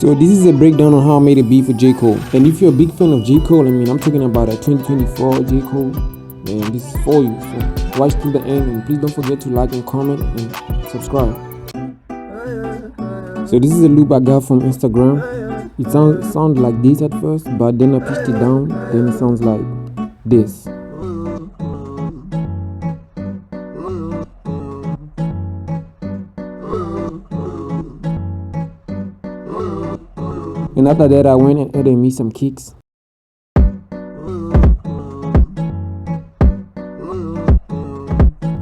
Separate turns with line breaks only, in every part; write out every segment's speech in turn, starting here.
So this is a breakdown on how I made a beat for J. Cole. And if you're a big fan of J. Cole, I'm talking about a 2024 J. Cole, man, this is for you. So watch till the end, and please don't forget to like and comment and subscribe. So this is a loop I got from Instagram. It sounds like this at first, but then I pitched it down, then it sounds like this. And after that, I went and added me some kicks.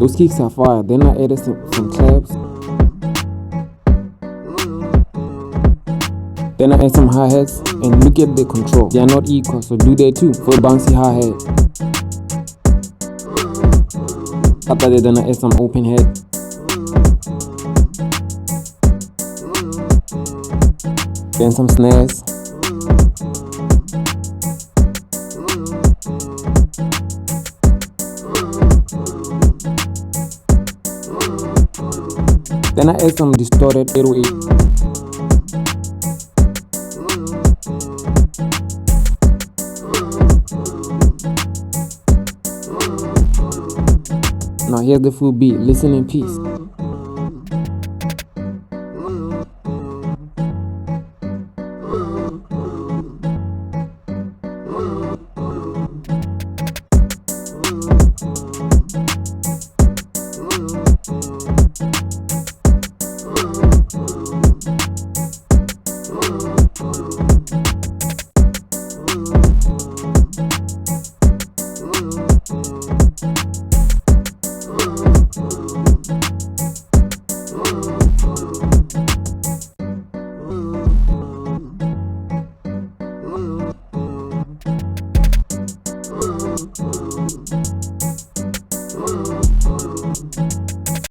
Those kicks are fire. Then I added some claps. Then I add some hi-hats, and look at the control. They are not equal, so do that too for a bouncy hi-hat. After that, then I add some open head. Then some snares. Then I add some distorted 808. Now here's the full beat. Listen in peace.